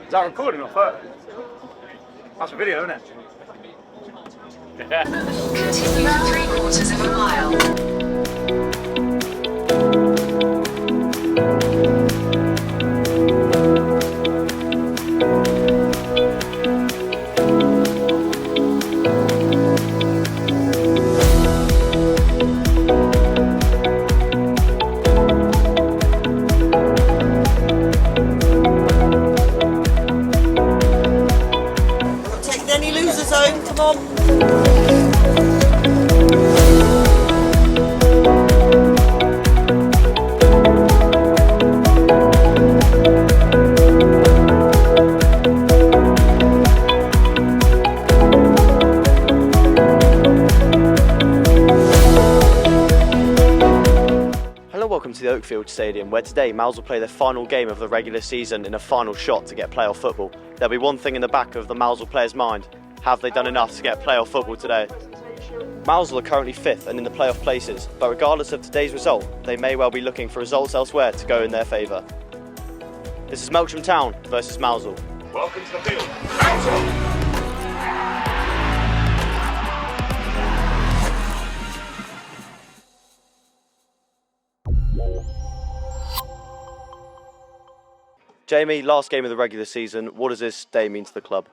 Is that recording or photo? That's a video, isn't it? Continue for 3/4 of a mile. Taking any losers home, come on. Hello, welcome to the Oakfield Stadium, where today Mousehole will play their final game of the regular season in a final shot to get playoff football. There'll be one thing in the back of the Mousehole players' mind: have they done enough to get playoff football today? Mousehole are currently 5th and in the playoff places, but regardless of today's result, they may well be looking for results elsewhere to go in their favour. This is Melksham Town versus Mousehole. Welcome to the field. Mousehole! Jamie, last game of the regular season, what does this day mean to the club?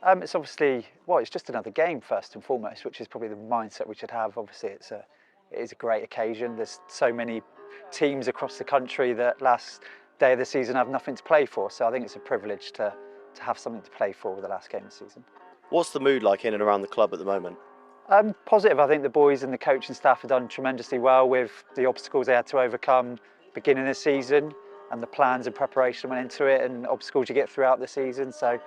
It's obviously, well, it's just another game first and foremost, which is probably the mindset we should have. Obviously, it is a great occasion. There's so many teams across the country that last day of the season have nothing to play for. So I think it's a privilege to have something to play for with the last game of the season. What's the mood like in and around the club at the moment? Positive. I think the boys and the coaching staff have done tremendously well with the obstacles they had to overcome beginning of the season, and the plans and preparation went into it, and obstacles you get throughout the season. So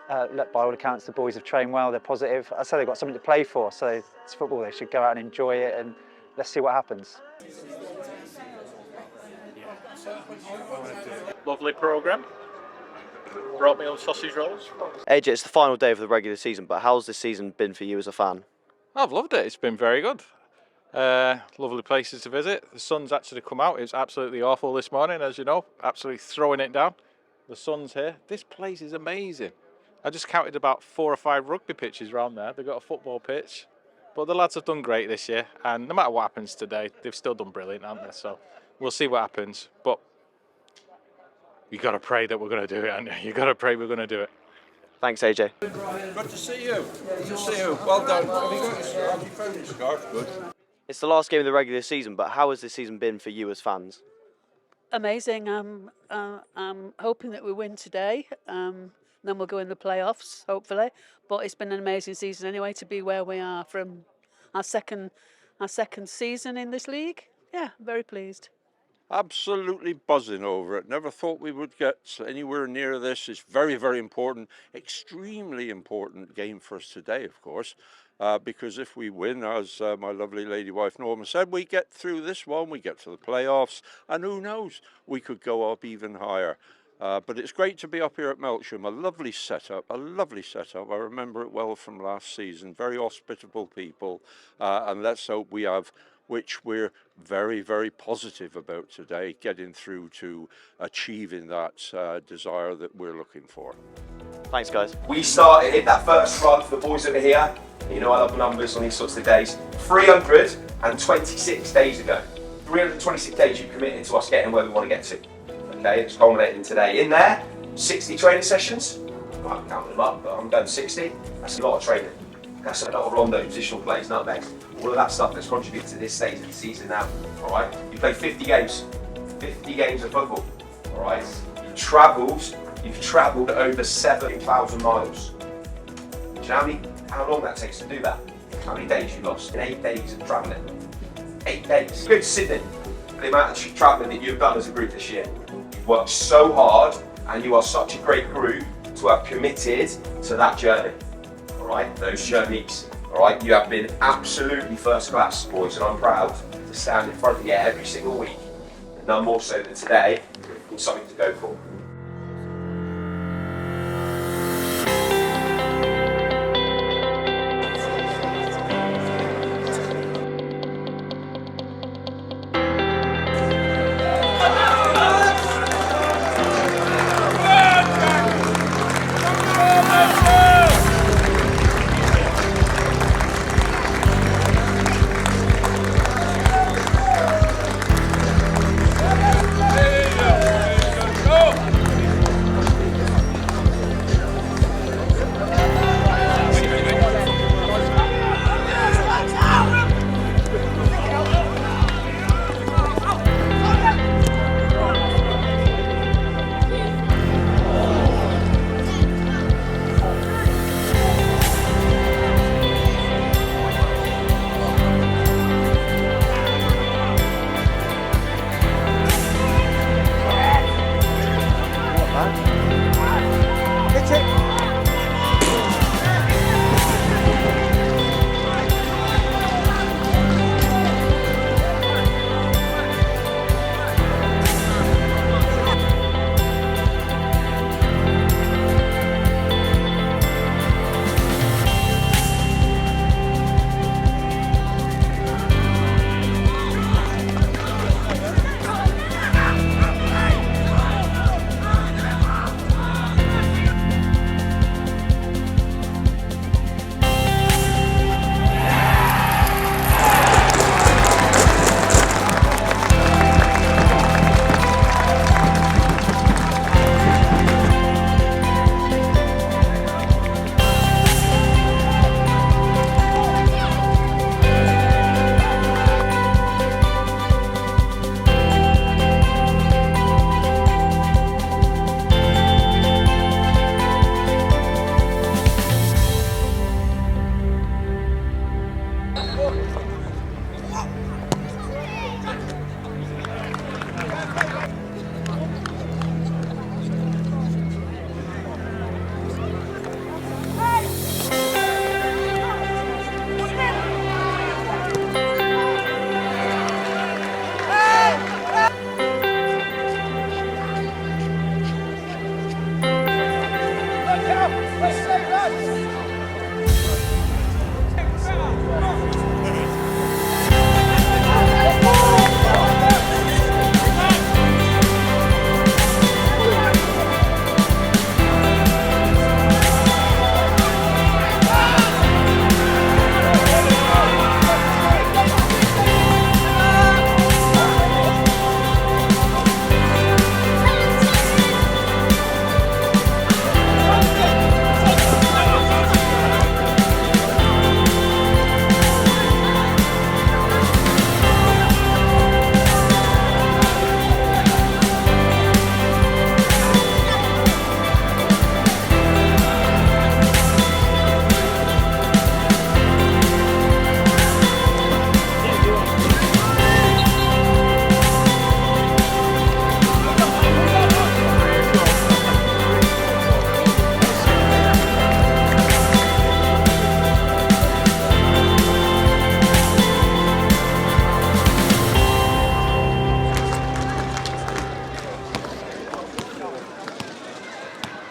by all accounts, the boys have trained well, they're positive. I say they've got something to play for, so it's football, they should go out and enjoy it, and let's see what happens. Lovely programme. Brought me on sausage rolls. AJ, it's the final day of the regular season, but how's this season been for you as a fan? I've loved it. It's been very good. Lovely places to visit. The sun's actually come out. It's absolutely awful this morning, as you know. Absolutely throwing it down. The sun's here. This place is amazing. I just counted about 4 or 5 rugby pitches around there. They've got a football pitch. But the lads have done great this year. And no matter what happens today, they've still done brilliant, haven't they? So we'll see what happens. But you got to pray that we're going to do it, haven't you? You got to pray we're going to do it. Thanks, AJ. Good to see you. Good to see you. Well done. Have you found your scarf? Good. It's the last game of the regular season, but how has this season been for you as fans? Amazing. I'm hoping that we win today. Then we'll go in the playoffs, hopefully. But it's been an amazing season anyway to be where we are from our second season in this league. Yeah, very pleased. Absolutely buzzing over it. Never thought we would get anywhere near this. It's very, very important, extremely important game for us today, of course. Because if we win, as my lovely lady wife Norma said, we get through this one, we get to the playoffs, and who knows, we could go up even higher. But it's great to be up here at Melksham. A lovely setup, a lovely setup. I remember it well from last season. Very hospitable people, and let's hope we have, which we're very, very positive about today, getting through to achieving that desire that we're looking for. Thanks, guys. We started that first run for the boys over here. You know I love numbers on these sorts of days. 326 days ago. 326 days you committed to us getting where we want to get to. Okay, it's culminating today. In there, 60 training sessions. I haven't counted them up, but I'm done 60. That's a lot of training. That's a lot of rondo, positional plays, nutmegs. All of that stuff that's contributed to this stage of the season now. Alright? You played 50 games. 50 games of football. Alright? You've travelled over 7,000 miles. Do you know how long that takes to do that? How many days you lost in 8 days of travelling? 8 days. Good Sydney. The amount of travelling that you've done as a group this year. You've worked so hard, and you are such a great group to have committed to that journey. Alright, those journeys. Alright, you have been absolutely first class, boys, and I'm proud to stand in front of you every single week. And none more so than today, with something to go for.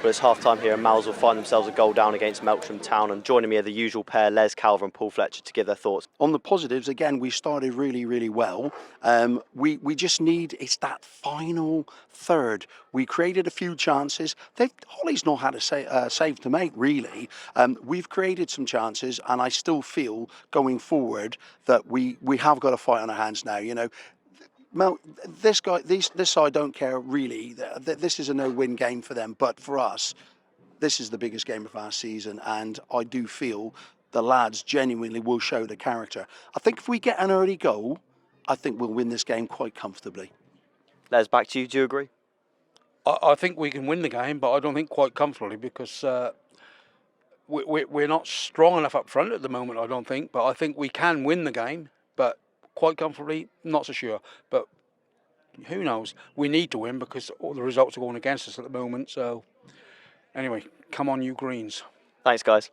But it's half time here and Mousehole find themselves a goal down against Melksham Town, and joining me are the usual pair, Les Calver and Paul Fletcher, to give their thoughts. On the positives, again, we started really, really well. We just need, it's that final third. We created a few chances. Holly's not had a save to make, really. We've created some chances, and I still feel going forward that we have got a fight on our hands now. You know, this side don't care really. This is a no-win game for them, but for us, this is the biggest game of our season, and I do feel the lads genuinely will show the character. I think if we get an early goal, I think we'll win this game quite comfortably. Les, back to you. Do you agree? I think we can win the game, but I don't think quite comfortably, because we're not strong enough up front at the moment, I don't think. But I think we can win the game, but quite comfortably, not so sure. But who knows? We need to win because all the results are going against us at the moment. So anyway, come on, you Greens. Thanks, guys.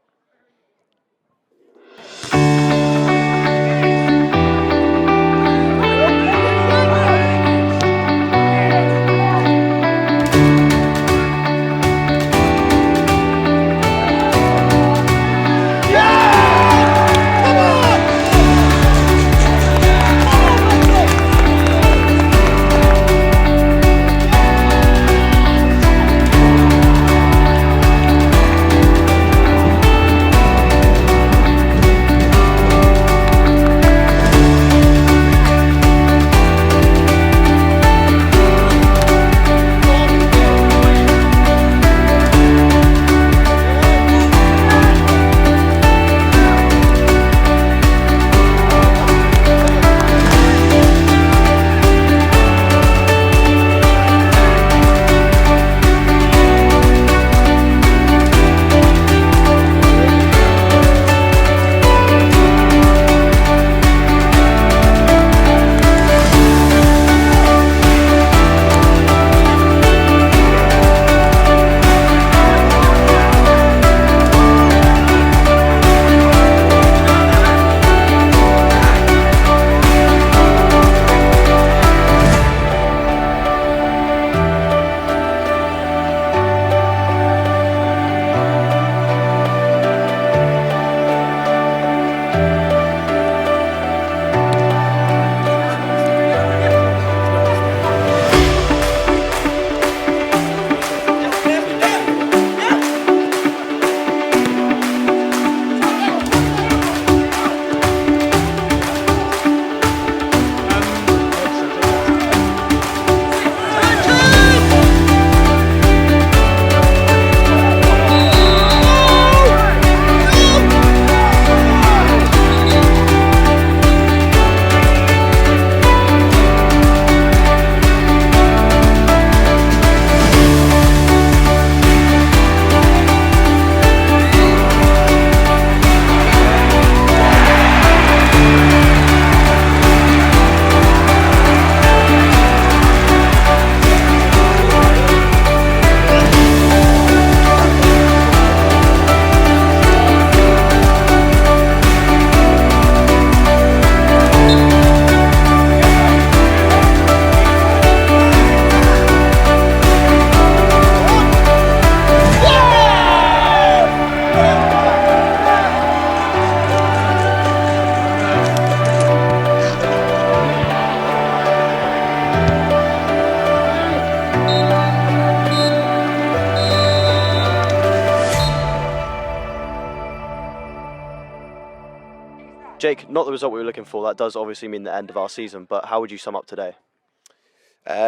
Jake, not the result we were looking for. That does obviously mean the end of our season. But how would you sum up today?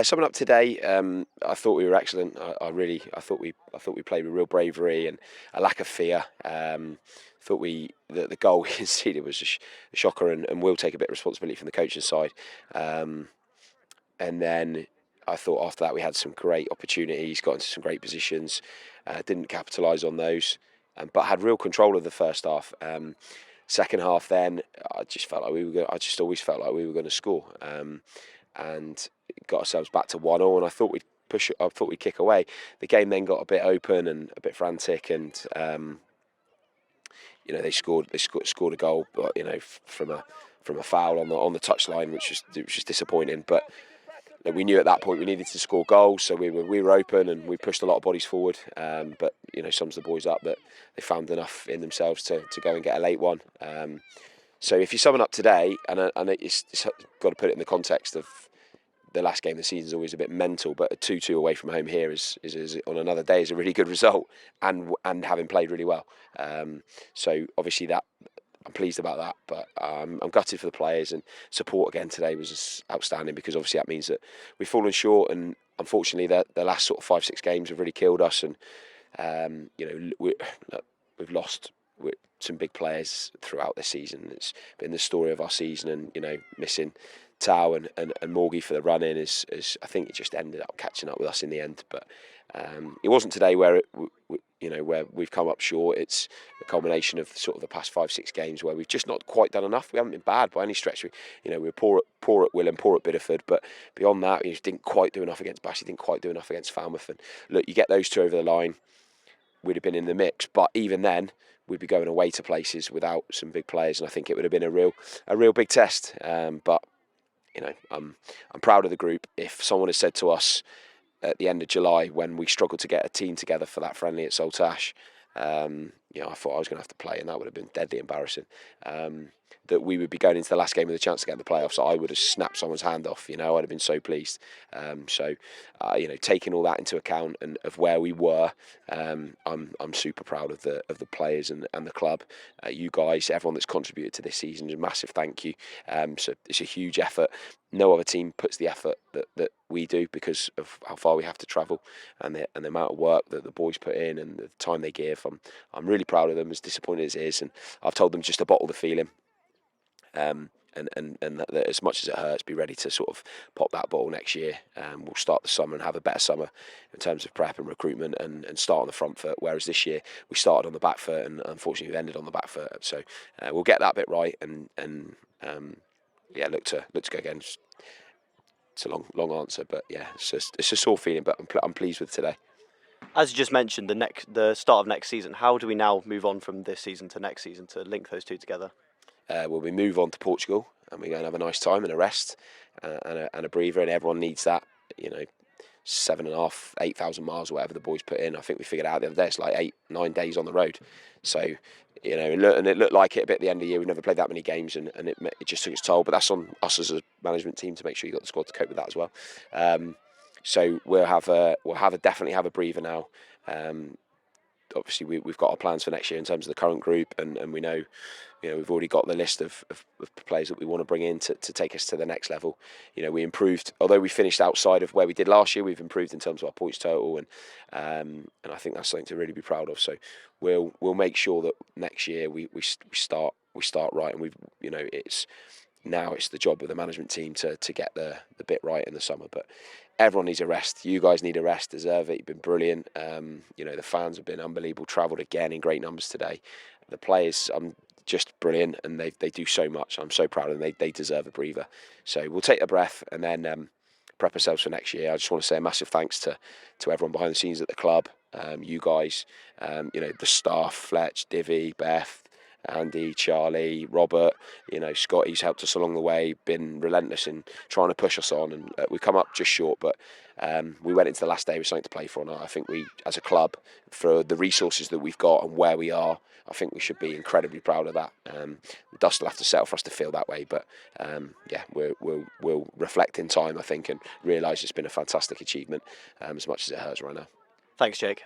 Summing up today, I thought we were excellent. I thought we played with real bravery and a lack of fear. Thought the goal we conceded was a shocker, and will take a bit of responsibility from the coaching side. And then I thought after that we had some great opportunities, got into some great positions, didn't capitalise on those, but had real control of the first half. Second half, then I just felt like I just always felt like we were going to score, and got ourselves back to 1-1. And I thought we'd push it. I thought we'd kick away. The game then got a bit open and a bit frantic, and they scored a goal, but from a foul on the touchline, which was disappointing. But we knew at that point we needed to score goals, so we were open and we pushed a lot of bodies forward. But sums the boys up that they found enough in themselves to go and get a late one. So if you sum it up today, and it's got to put it in the context of the last game of the season is always a bit mental, but a 2-2 away from home here is on another day is a really good result, and having played really well. So obviously that I'm pleased about that, but I'm gutted for the players, and support again today was just outstanding, because obviously that means that we've fallen short, and unfortunately the last sort of 5-6 games have really killed us, and we've lost some big players throughout this season. It's been the story of our season, and missing Tao and Morgie for the run-in is I think it just ended up catching up with us in the end. But it wasn't today where where we've come up short. It's a culmination of sort of the past 5-6 games where we've just not quite done enough. We haven't been bad by any stretch. We were poor at Willem, poor at Biddeford, but beyond that, we just didn't quite do enough against Bashy, didn't quite do enough against Falmouth. And look, you get those two over the line, we'd have been in the mix. But even then, we'd be going away to places without some big players, and I think it would have been a real big test. But I'm proud of the group. If someone had said to us at the end of July, when we struggled to get a team together for that friendly at Saltash, I thought I was going to have to play, and that would have been deadly embarrassing. That we would be going into the last game with a chance to get in the playoffs, I would have snapped someone's hand off. I'd have been so pleased. Taking all that into account and of where we were, I'm super proud of the players and the club. You guys, everyone that's contributed to this season, a massive thank you. So it's a huge effort. No other team puts the effort that we do, because of how far we have to travel and the amount of work that the boys put in and the time they give. I'm really proud of them, as disappointed as it is, and I've told them just to bottle the feeling. And that as much as it hurts, be ready to sort of pop that ball next year. We'll start the summer and have a better summer in terms of prep and recruitment, and start on the front foot, whereas this year we started on the back foot and unfortunately we ended on the back foot. So we'll get that bit right, and look to go again. It's a long answer, but yeah, it's a sore feeling, but I'm pleased with today. As you just mentioned, the start of next season, how do we now move on from this season to next season to link those two together? We move on to Portugal, and we're going to have a nice time and a rest and a breather, and everyone needs that. 7,500, 8,000 miles or whatever the boys put in. I think we figured out the other day it's like 8-9 days on the road. So it looked like it a bit at the end of the year. We've never played that many games, and it just took its toll. But that's on us as a management team to make sure you got the squad to cope with that as well. So we'll definitely have a breather now. Obviously, we've got our plans for next year in terms of the current group, and we know, we've already got the list of players that we want to bring in to take us to the next level. We improved, although we finished outside of where we did last year. We've improved in terms of our points total, and I think that's something to really be proud of. So we'll make sure that next year we start right, and it's the job of the management team to get the bit right in the summer. But everyone needs a rest. You guys need a rest, deserve it. You've been brilliant. The fans have been unbelievable, travelled again in great numbers today. The players, just brilliant, and they do so much. I'm so proud of them. They deserve a breather. So we'll take a breath and then prep ourselves for next year. I just want to say a massive thanks to everyone behind the scenes at the club, you guys, the staff, Fletch, Divvy, Beth, Andy, Charlie, Robert, Scotty's helped us along the way, been relentless in trying to push us on, and we've come up just short, but we went into the last day with something to play for, and I think we, as a club, for the resources that we've got and where we are, I think we should be incredibly proud of that. The dust will have to settle for us to feel that way, but we'll reflect in time, I think, and realise it's been a fantastic achievement, as much as it hurts right now. Thanks, Jake.